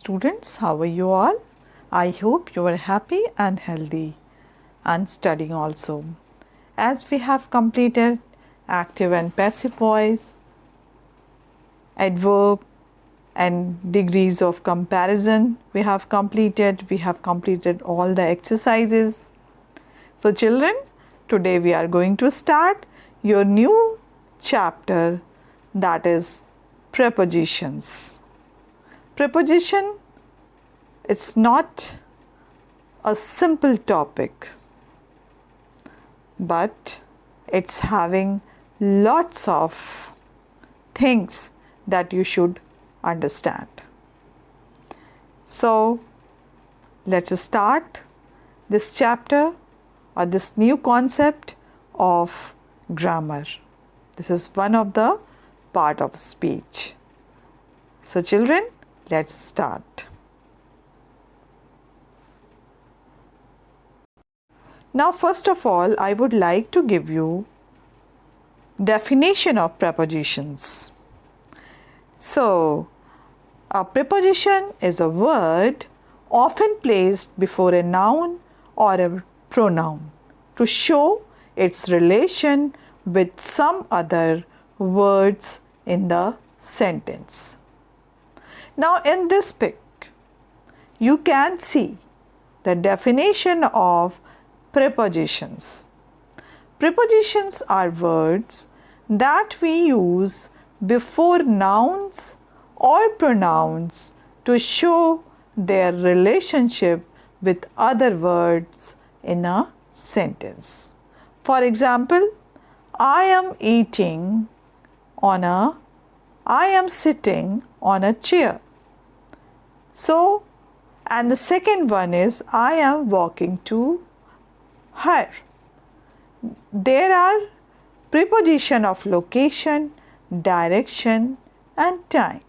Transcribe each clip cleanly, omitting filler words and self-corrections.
students, how are you all? I hope you are happy and healthy and studying also. As we have completed active and passive voice, adverb and degrees of comparison we have completed all the exercises. So children, today we are going to start your new chapter, that is prepositions. Preposition, it's not a simple topic, but it's having lots of things that you should understand. So let's start this chapter or this new concept of grammar. This is one of the part of speech. So children, let's start. Now first of all, I would like to give you definition of prepositions. So a preposition is a word often placed before a noun or a pronoun to show its relation with some other words in the sentence. Now in this pic, you can see the definition of prepositions. Prepositions are words that we use before nouns or pronouns to show their relationship with other words in a sentence. For example, I am sitting on a chair. So, and the second one is I am walking to her. There are preposition of location, direction and time.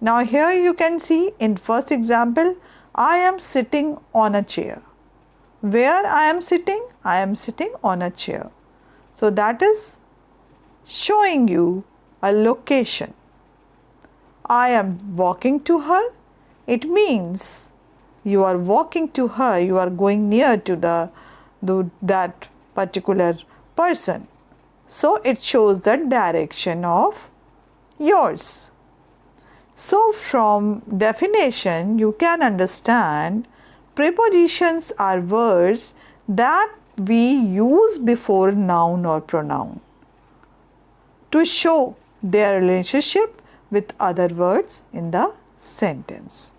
Now here you can see in first example, I am sitting on a chair. Where I am sitting? I am sitting on a chair. So that is showing you a location. I am walking to her. It means you are walking to her, you are going near to that particular person. So it shows the direction of yours. So from definition you can understand prepositions are words that we use before noun or pronoun to show their relationship with other words in the sentence.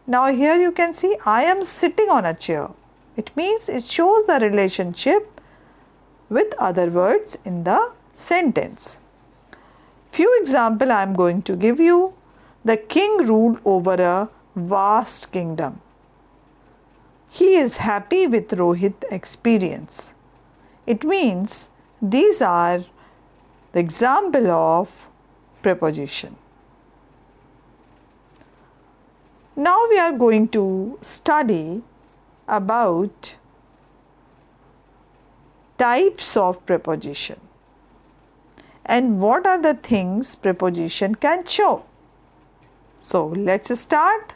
Now here you can see I am sitting on a chair. It means it shows the relationship with other words in the sentence. Few examples I am going to give you. The king ruled over a vast kingdom. He is happy with Rohit's experience. It means these are the example of preposition. Now we are going to study about types of preposition and what are the things preposition can show. So let's start.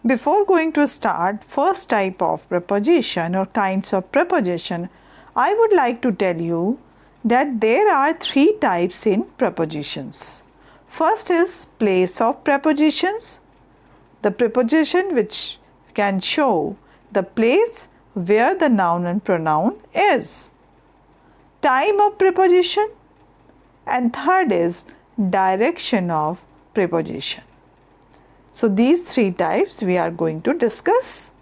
Before going to start first type of preposition or kinds of preposition, I would like to tell you that there are three types in prepositions. First is place of prepositions, the preposition which can show the place where the noun and pronoun is. Time of preposition, and third is direction of preposition. So these three types we are going to discuss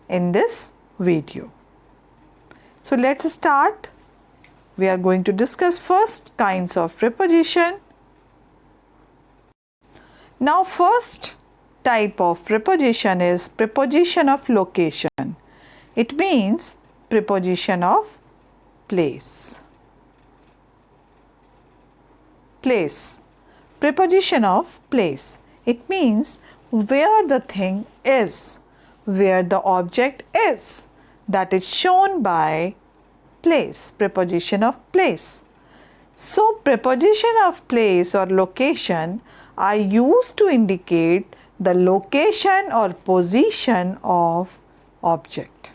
in this video. So let's start. We are going to discuss first kinds of preposition. Now first type of preposition is preposition of location. It means preposition of place. Place. Preposition of place. It means where the thing is, where the object is. That is shown by place, preposition of place. So preposition of place or location are used to indicate the location or position of object.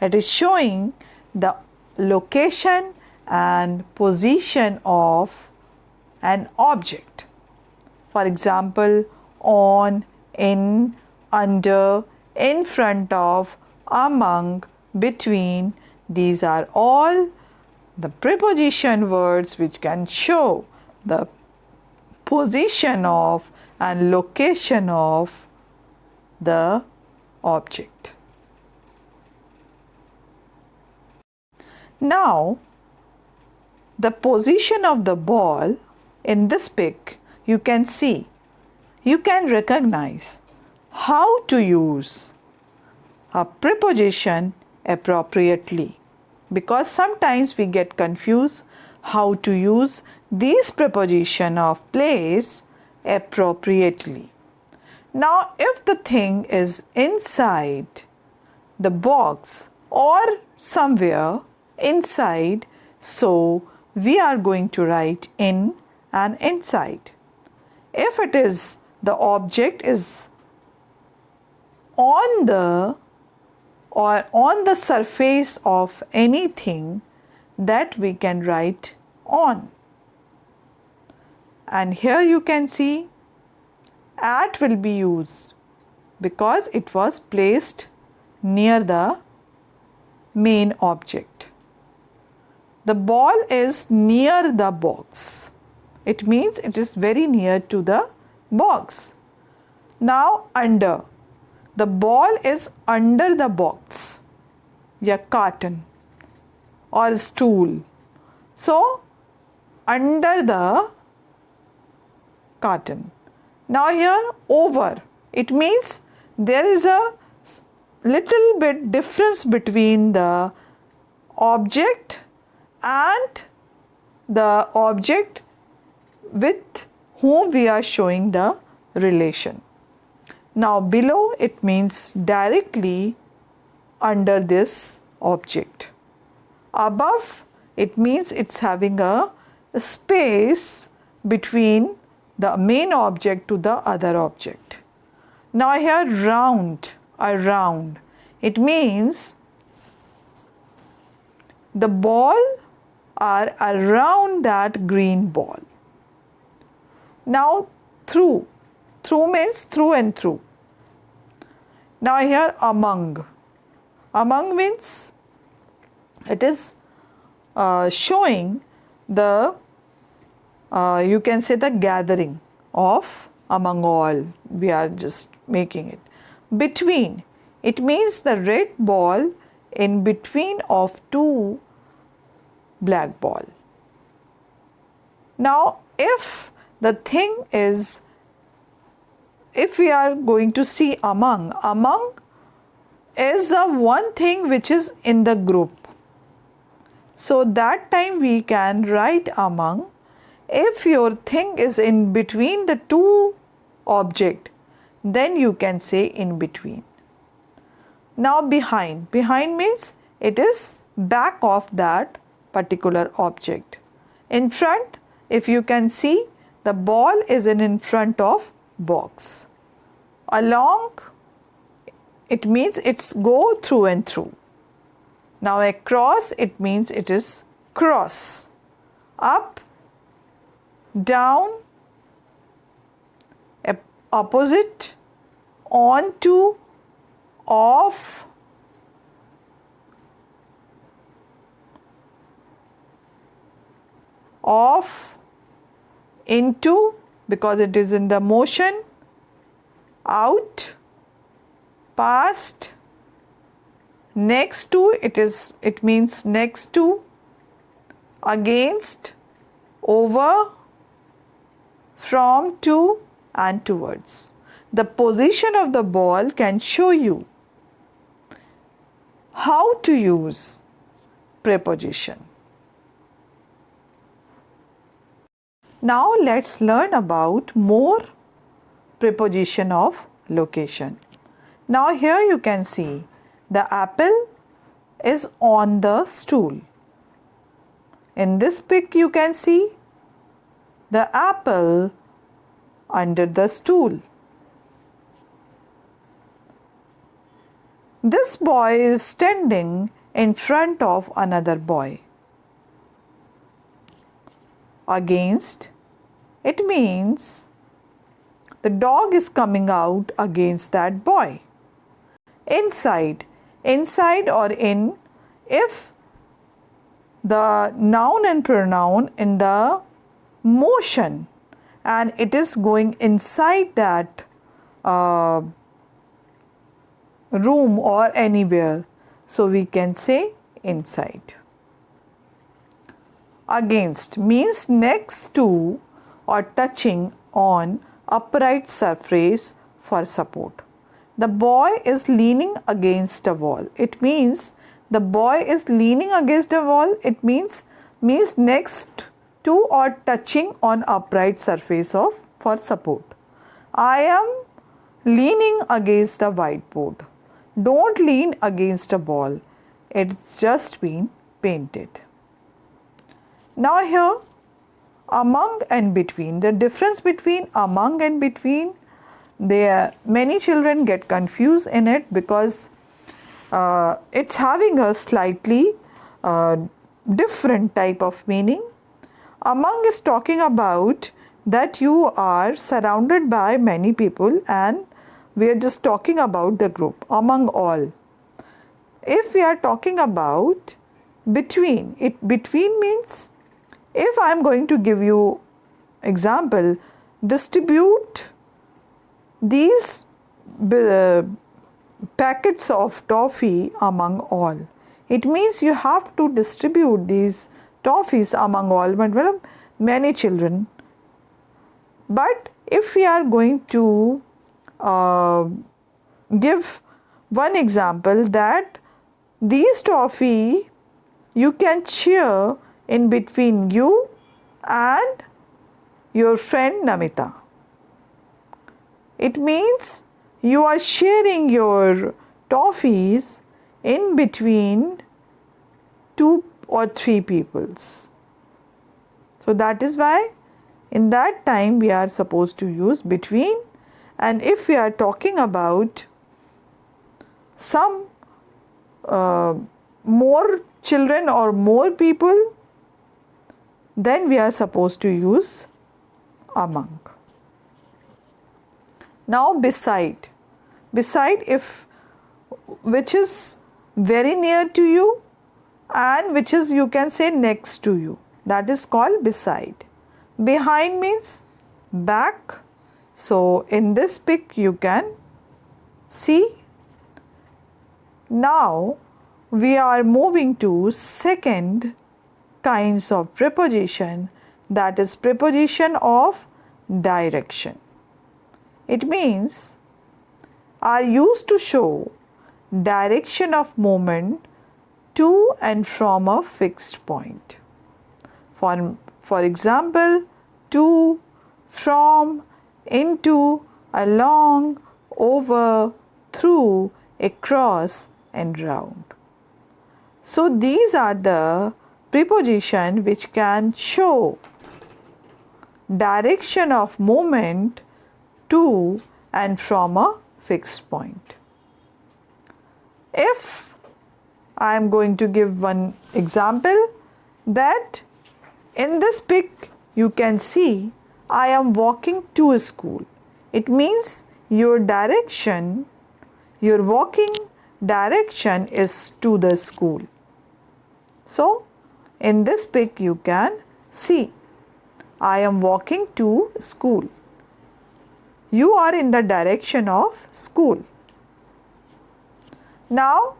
It is showing the location and position of an object. For example, on, in, under, in front of, among, between. These are all the preposition words which can show the position of and location of the object. Now, the position of the ball in this pic, you can see, you can recognize how to use a preposition appropriately, because sometimes we get confused how to use these preposition of place appropriately. Now, if the thing is inside the box or somewhere inside, so we are going to write in and inside. If it is the object is on the or on the surface of anything, that we can write on. And here you can see at will be used because it was placed near the main object. The ball is near the box. It means it is very near to the box. Now under. The ball is under the box, या carton or stool. So, under the carton. Now here over. It means there is a little bit difference between the object and the object with whom we are showing the relation. Now below, it means directly under this object. Above, it means it's having a space between the main object to the other object. Now here round, around. It means the ball are around that green ball. Now through. Through means through and through. Now here among. Among means it is showing the, you can say the gathering of among all. We are just making it. Between. It means the red ball in between of two black ball. Now if the thing is, if we are going to see among is a one thing which is in the group. So that time we can write among. If your thing is in between the two object, then you can say in between. Now behind. Behind means it is back of that particular object. In front, if you can see, the ball is in front of box. Along, it means it's go through and through. Now across, it means it is cross. Up, down, opposite, onto, off, into, because it is in the motion, out, past, next to, it means next to, against, over, from, to, and towards. The position of the ball can show you how to use preposition. Now let's learn about more preposition of location. Now here you can see the apple is on the stool. In this pic you can see the apple under the stool. This boy is standing in front of another boy. Against, it means the dog is coming out against that boy. Inside, inside or in, if the noun and pronoun in the motion and it is going inside that room or anywhere, so we can say inside. Against means next to or touching on upright surface for support. The boy is leaning against a wall. It means the boy is leaning against a wall. It means next to or touching on upright surface for support. I am leaning against the whiteboard. Don't lean against a wall. It's just been painted. Now here, among and between. The difference between among and between, many children get confused in it because it's having a slightly different type of meaning. Among is talking about that you are surrounded by many people and we are just talking about the group, among all. If we are talking about between, between means, if I am going to give you example, distribute these packets of toffee among all. It means you have to distribute these toffees among all, but many children. But if we are going to give one example that these toffee you can share in between you and your friend Namita. It means you are sharing your toffees in between 2 or 3 peoples. So that is why in that time we are supposed to use between, and if we are talking about some more children or more people, then we are supposed to use among. Now beside. Beside, if which is very near to you and which is you can say next to you, that is called beside. Behind means back. So in this pic you can see. Now we are moving to second kinds of preposition, that is preposition of direction. It means are used to show direction of movement to and from a fixed point. For example, to, from, into, along, over, through, across and round. So these are the preposition which can show direction of movement to and from a fixed point. If I am going to give one example, that in this pic you can see I am walking to a school. It means your direction, your walking direction is to the school. So in this pic you can see I am walking to school. You are in the direction of school. Now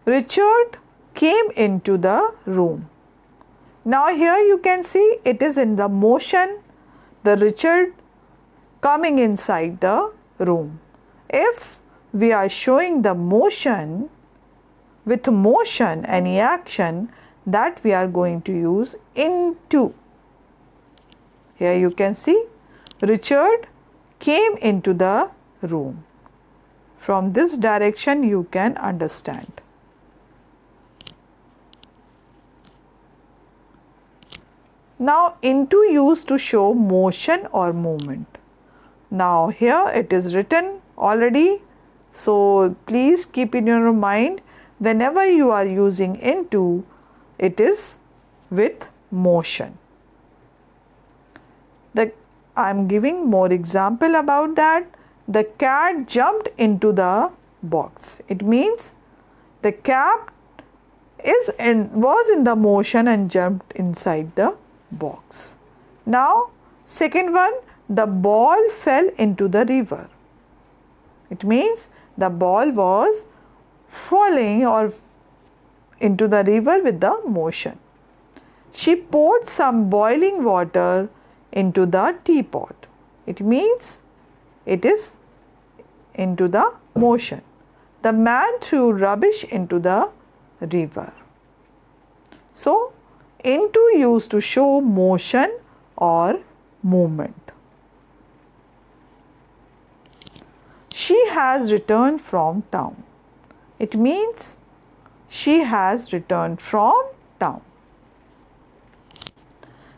Richard came into the room. Now here you can see it is in the motion, the Richard coming inside the room. If we are showing the motion, with motion any action, that we are going to use into. Here you can see Richard came into the room. From this direction you can understand. Now into used to show motion or movement. Now here it is written already, so please keep in your mind whenever you are using into, it is with motion. I am giving more example about that. The cat jumped into the box. It means the cat was in the motion and jumped inside the box. Now second one, the ball fell into the river. It means the ball was falling or into the river with the motion. She poured some boiling water into the teapot. It means it is into the motion. The man threw rubbish into the river. So into used to show motion or movement. She has returned from town. It means she has returned from town.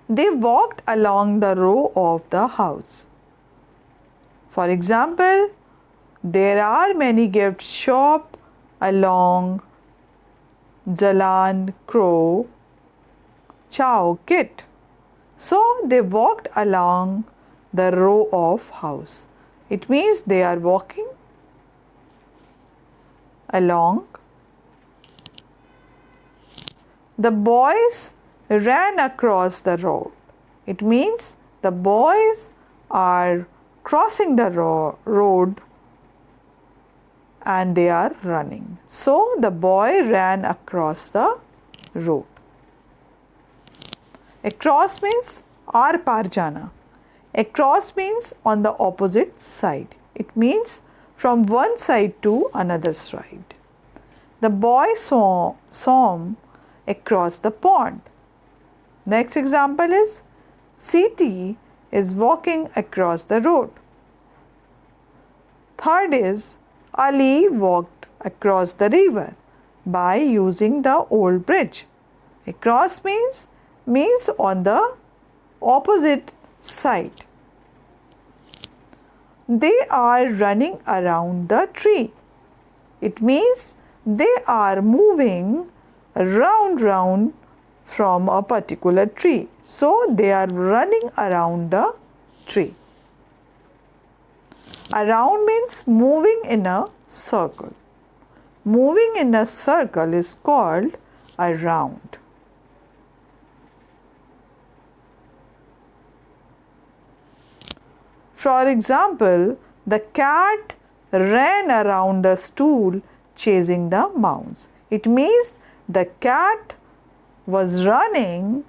They walked along the row of the house. For example, there are many gift shops along Jalan Crow Chow Kit. So they walked along the row of house. It means they are walking along. The boys ran across the road. It means the boys are crossing the road and they are running. So the boy ran across the road. Across means आर पार जाना. Across means on the opposite side. It means from one side to another side. The boy swam across the pond. Next example is Siti is walking across the road. Third is Ali walked across the river by using the old bridge. Across means on the opposite side. They are running around the tree. It means they are moving round from a particular tree. So they are running around the tree. Around means moving in a circle. Moving in a circle is called a round. For example, the cat ran around the stool chasing the mouse. It means the cat was running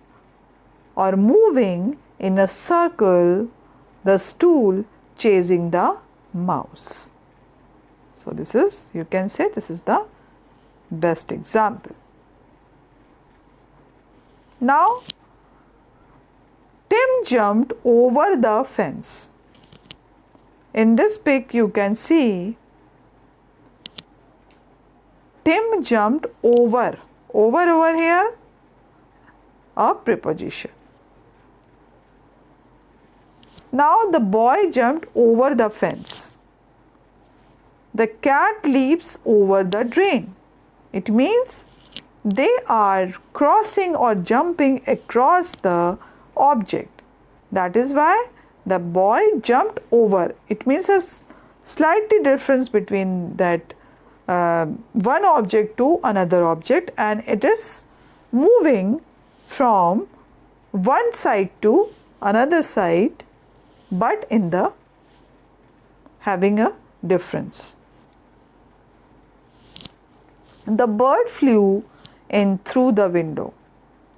or moving in a circle, the stool chasing the mouse. So this is, you can say this is the best example. Now, Tim jumped over the fence. In this pic you can see Tim jumped over here, a preposition. Now the boy jumped over the fence. The cat leaps over the drain. It means they are crossing or jumping across the object. That is why the boy jumped over. It means a slightly difference between that one object to another object, and it is moving from one side to another side, but in the having a difference. The bird flew in through the window.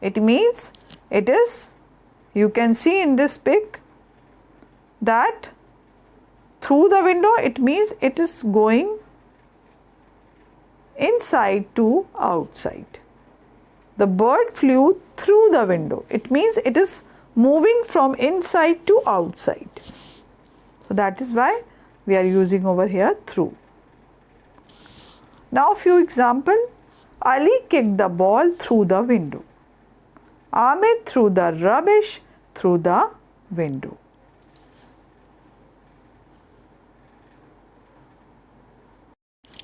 It means it is, you can see in this pic that through the window, it means it is going inside to outside. The bird flew through the window. It means it is moving from inside to outside. So that is why we are using over here through. Now a few examples. Ali kicked the ball through the window. Amit threw the rubbish through the window.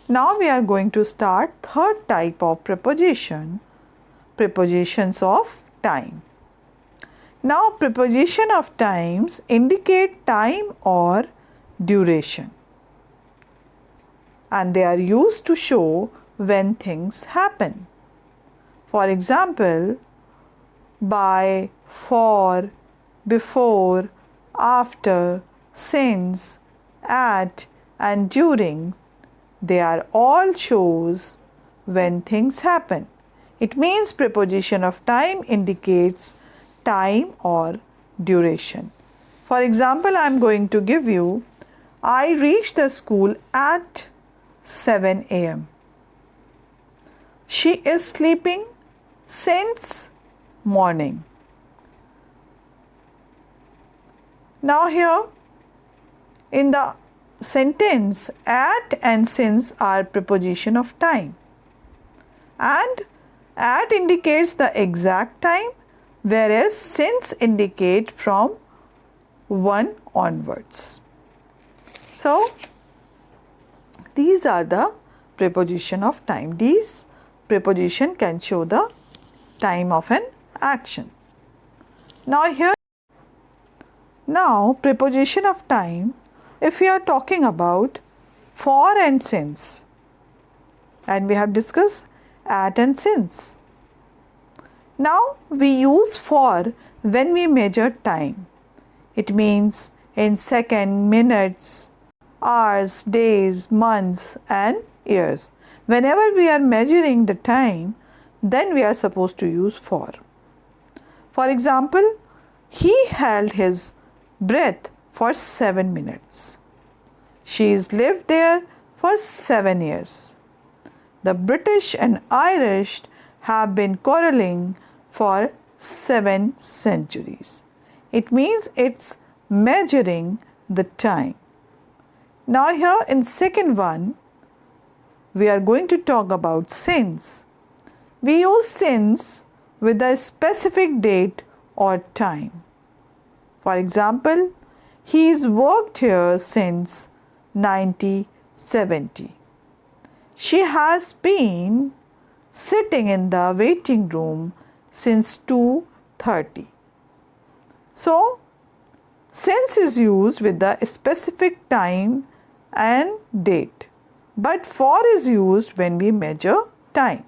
Now we are going to start third type of preposition, prepositions of time. Now preposition of times indicate time or duration, and they are used to show when things happen. For example, by, for, before, after, since, at and during, they are all shows when things happen. It means preposition of time indicates time or duration. For example, I am going to give you, I reached the school at 7 a.m. She is sleeping since morning. Now here in the sentence, at and since are preposition of time, and at indicates the exact time, whereas since indicate from 1 onwards. So these are the preposition of time. These preposition can show the time of an action. Now preposition of time, if we are talking about for and since, and we have discussed at and since. Now we use for when we measure time. It means in seconds, minutes, hours, days, months and years. Whenever we are measuring the time, then we are supposed to use for. For example, he held his breath for 7 minutes. She's lived there for 7 years. The British and Irish have been quarreling for 7 centuries. It means it's measuring the time. Now here in second one, we are going to talk about since. We use since with a specific date or time. For example, he's worked here since 1970. She has been sitting in the waiting room since 2:30. So, since is used with the specific time and date, but for is used when we measure time.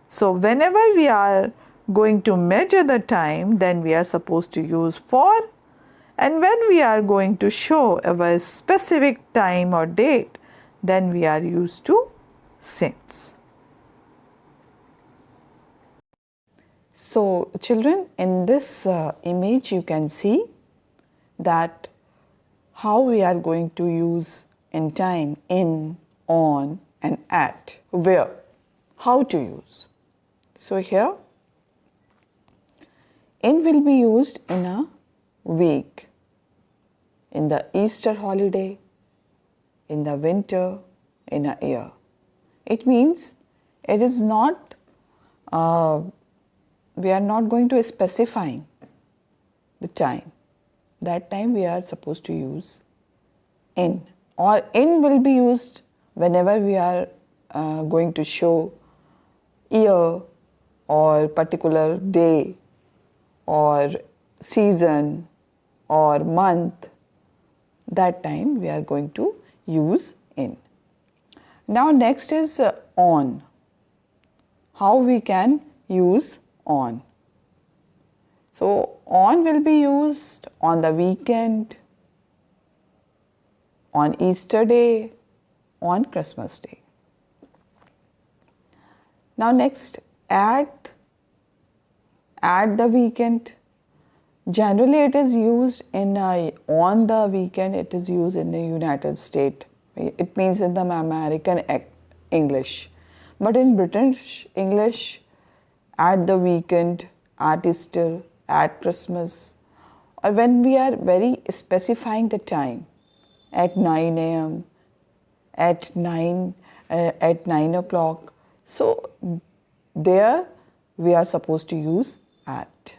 So, whenever we are going to measure the time, then we are supposed to use for, and when we are going to show a specific time or date, then we are used to since. So, children, in this image you can see that how we are going to use in time in, on and at, where, how to use. So, here in will be used in a week, in the Easter holiday, in the winter, in a year. It means it is not, we are not going to specify the time. That time we are supposed to use in, or in will be used whenever we are going to show year or particular day or season or month. That time we are going to use in. Now next is on. How we can use on. So on will be used on the weekend, on Easter day, on Christmas day. Now next, at the weekend. Generally it is used in on the weekend, it is used in the United States. It means in the American English. But in British English, at the weekend, at Easter, at Christmas, or when we are very specifying the time, at 9 a.m., at 9 o'clock. So there we are supposed to use at.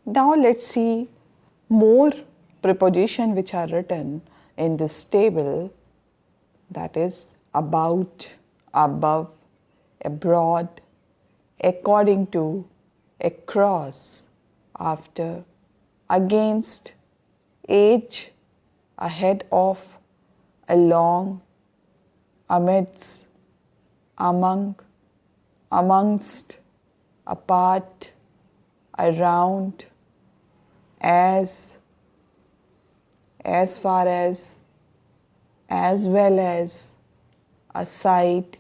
Now let's see more prepositions which are written in this table, that is about, above, abroad, according to, across, after, against, age, ahead of, along, amidst, among, amongst, apart, around, as far as well as, aside,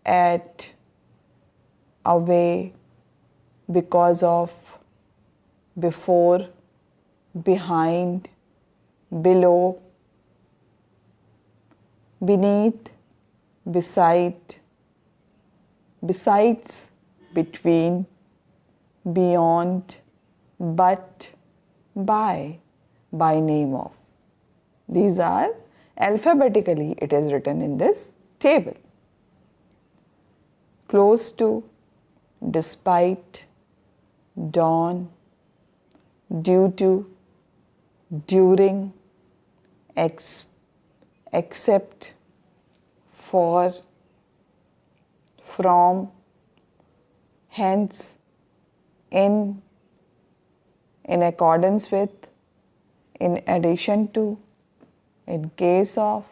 at, away, because of, before, behind, below, beneath, beside, besides, between, beyond, but, by name of. These are alphabetically it is written in this table. Close to, despite, dawn, due to, during, except, for, from, hence, in accordance with, in addition to, in case of,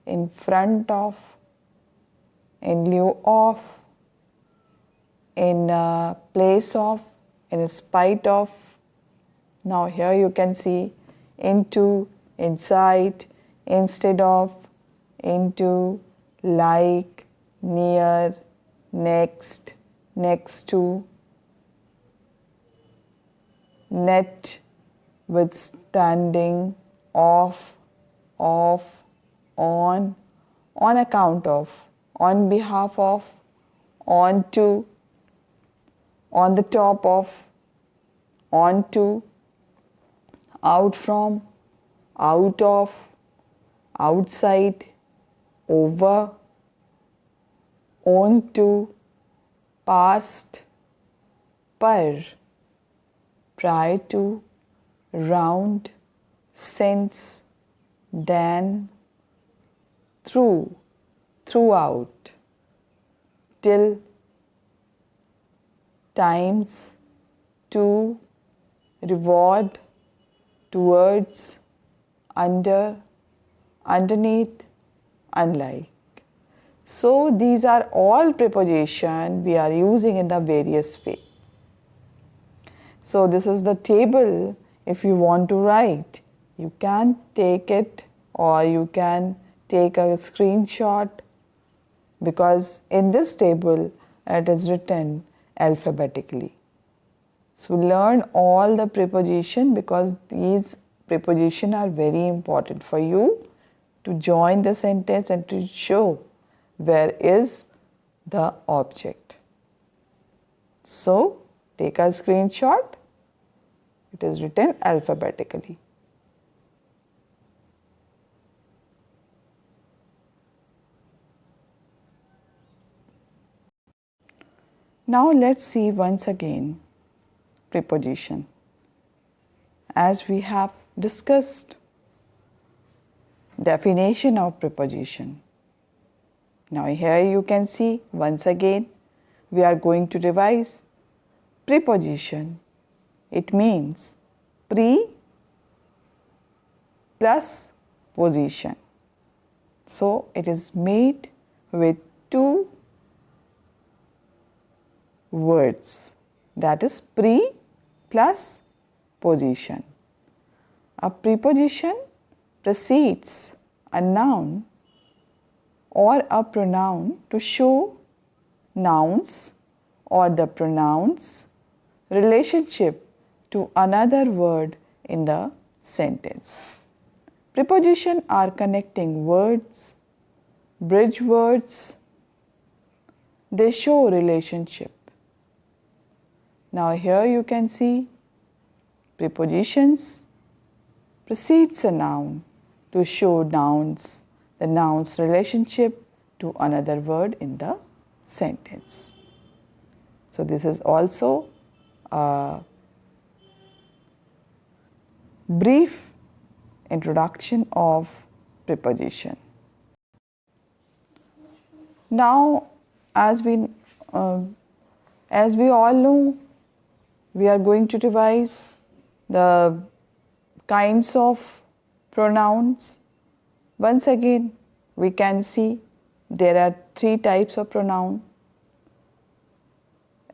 in front of, in lieu of, in place of, in spite of. Now here you can see into, inside, instead of, into, like, near, next, next to, net, withstanding, off, on account of, on behalf of, on to, on the top of, on to, out from, out of, outside, over, on to, past, per, prior to, round, since, than, through, throughout, till, times, to, reward, towards, under, underneath, unlike. So these are all prepositions we are using in the various way. So this is the table. If you want to write, you can take it or you can take a screenshot, because in this table it is written alphabetically. So learn all the preposition, because these prepositions are very important for you to join the sentence and to show where is the object. So take a screenshot. It is written alphabetically. Now let's see once again preposition. As we have discussed definition of preposition. Now here you can see once again we are going to revise preposition. It means pre plus position. So it is made with two words, that is pre plus position. A preposition precedes a noun or a pronoun to show nouns or the pronoun's relationship to another word in the sentence. Prepositions are connecting words, bridge words. They show relationship. Now here you can see prepositions precedes a noun to show nouns, the noun's relationship to another word in the sentence. So this is also a brief introduction of preposition. Now, as we all know, we are going to revise the kinds of pronouns. Once again, we can see there are 3 types of pronoun.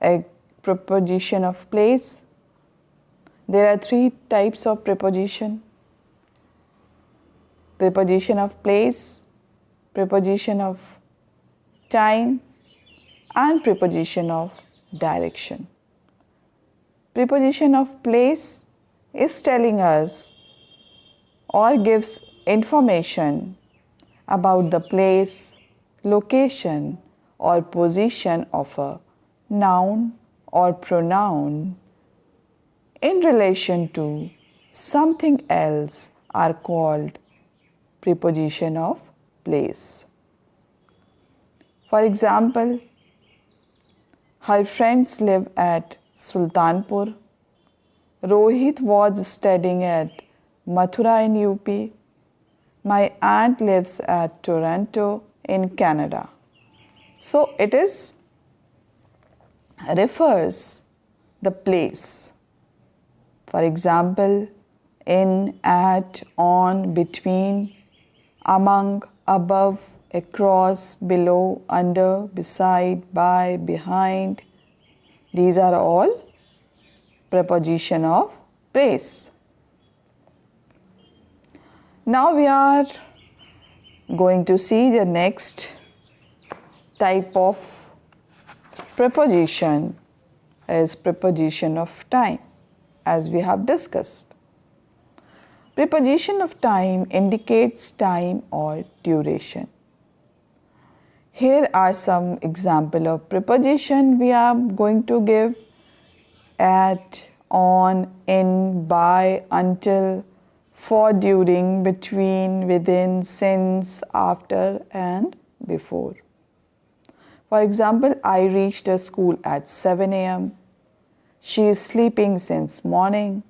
A preposition of place. There are 3 types of preposition. Preposition of place, preposition of time, and preposition of direction. Preposition of place is telling us or gives information about the place, location, or position of a noun or pronoun in relation to something else are called preposition of place. For example, her friends live at Sultanpur. Rohit was studying at Mathura in UP. My aunt lives at Toronto in Canada. So it refers the place. For example, in, at, on, between, among, above, across, below, under, beside, by, behind. These are all preposition of place. Now we are going to see the next type of preposition is preposition of time, as we have discussed. Preposition of time indicates time or duration. Here are some examples of preposition we are going to give: at, on, in, by, until, for, during, between, within, since, after, and before. For example, I reached the school at 7 a.m. She is sleeping since morning.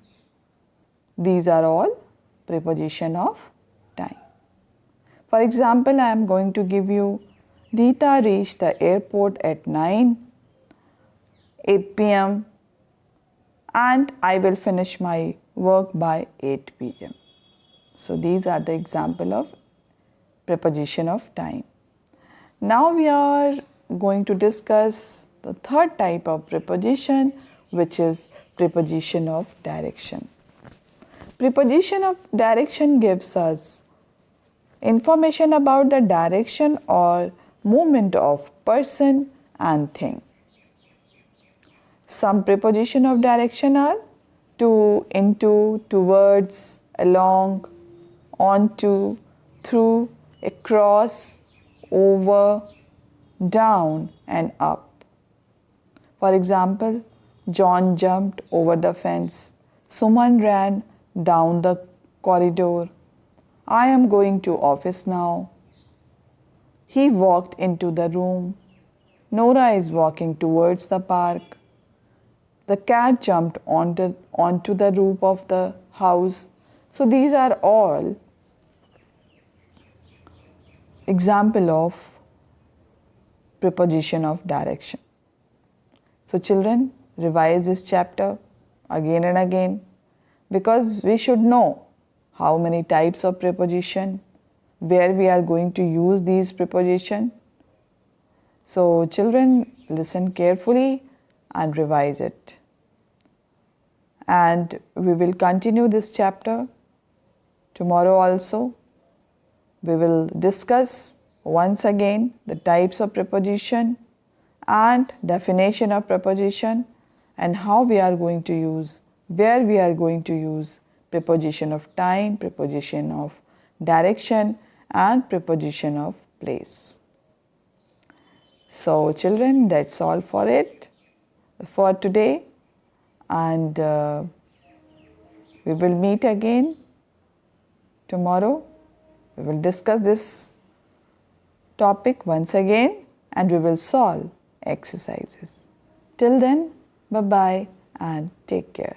These are all preposition of time. For example, I am going to give you: Rita reached the airport at 8 p.m. and I will finish my work by 8 p.m. So these are the example of preposition of time. Now we are going to discuss the third type of preposition, which is preposition of direction. Preposition of direction gives us information about the direction or movement of person and thing. Some preposition of direction are to, into, towards, along, onto, through, across, over, down, and up. For example, John jumped over the fence. Suman ran down the corridor. I am going to office now. He walked into the room. Nora is walking towards the park. The cat jumped onto the roof of the house. So these are all example of preposition of direction. So children, revise this chapter again and again, because we should know how many types of preposition, where we are going to use these preposition. So children, listen carefully and revise it. And we will continue this chapter tomorrow also. We will discuss once again the types of preposition and definition of preposition, and how we are going to use, where we are going to use preposition of time, preposition of direction, and preposition of place. So children, that's all for it for today, and we will meet again tomorrow. We will discuss this topic once again. and we will solve exercises. Till then, bye-bye and take care.